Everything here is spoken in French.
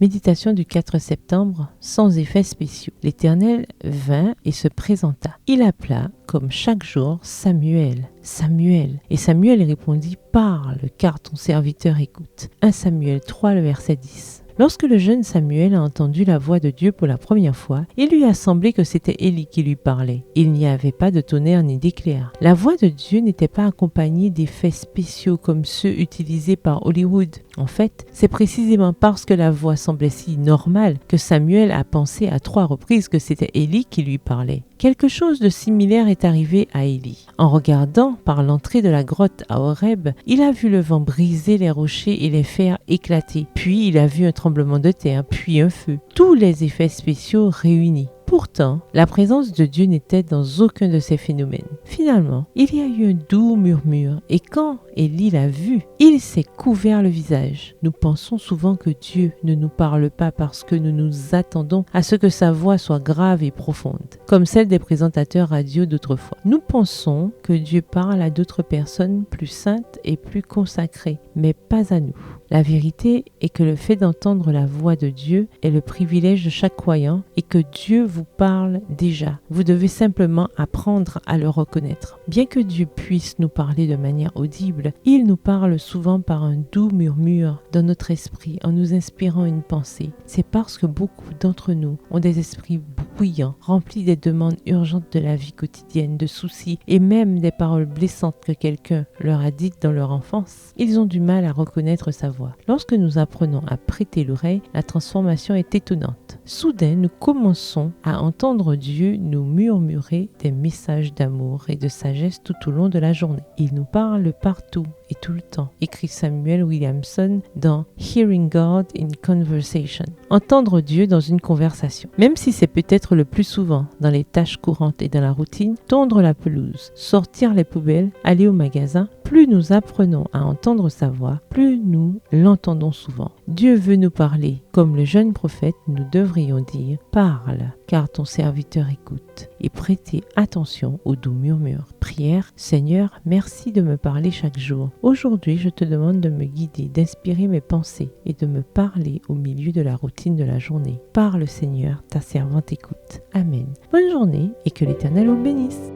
Méditation du 4 septembre, sans effets spéciaux. L'Éternel vint et se présenta. Il appela, comme chaque jour, Samuel. Samuel. Et Samuel répondit, parle, car ton serviteur écoute. 1 Samuel 3, le verset 10. Lorsque le jeune Samuel a entendu la voix de Dieu pour la première fois, il lui a semblé que c'était Élie qui lui parlait. Il n'y avait pas de tonnerre ni d'éclair. La voix de Dieu n'était pas accompagnée d'effets spéciaux comme ceux utilisés par Hollywood. En fait, c'est précisément parce que la voix semblait si normale que Samuel a pensé à 3 reprises que c'était Élie qui lui parlait. Quelque chose de similaire est arrivé à Élie. En regardant par l'entrée de la grotte à Horeb, il a vu le vent briser les rochers et les fers éclater. Puis il a vu un tremblement de terre, puis un feu. Tous les effets spéciaux réunis. Pourtant, la présence de Dieu n'était dans aucun de ces phénomènes. Finalement, il y a eu un doux murmure et quand Élie l'a vu, il s'est couvert le visage. Nous pensons souvent que Dieu ne nous parle pas parce que nous nous attendons à ce que sa voix soit grave et profonde, comme celle des présentateurs radio d'autrefois. Nous pensons que Dieu parle à d'autres personnes plus saintes et plus consacrées, mais pas à nous. La vérité est que le fait d'entendre la voix de Dieu est le privilège de chaque croyant et que Dieu vous parle déjà. Vous devez simplement apprendre à le reconnaître. Bien que Dieu puisse nous parler de manière audible, il nous parle souvent par un doux murmure dans notre esprit en nous inspirant une pensée. C'est parce que beaucoup d'entre nous ont des esprits bruyants, remplis des demandes urgentes de la vie quotidienne, de soucis et même des paroles blessantes que quelqu'un leur a dites dans leur enfance. Ils ont du mal à reconnaître sa voix. Lorsque nous apprenons à prêter l'oreille, la transformation est étonnante. Soudain, nous commençons à entendre Dieu nous murmurer des messages d'amour et de sagesse tout au long de la journée. Il nous parle partout et tout le temps, écrit Samuel Williamson dans Hearing God in Conversation. Entendre Dieu dans une conversation. Même si c'est peut-être le plus souvent dans les tâches courantes et dans la routine, tondre la pelouse, sortir les poubelles, aller au magasin, plus nous apprenons à entendre sa voix, plus nous l'entendons souvent. Dieu veut nous parler. Comme le jeune prophète, nous devrions dire « Parle, car ton serviteur écoute » et prêter attention au doux murmure. Prière, Seigneur, merci de me parler chaque jour. Aujourd'hui, je te demande de me guider, d'inspirer mes pensées et de me parler au milieu de la routine de la journée. Parle, Seigneur, ta servante écoute. Amen. Bonne journée et que l'Éternel vous bénisse.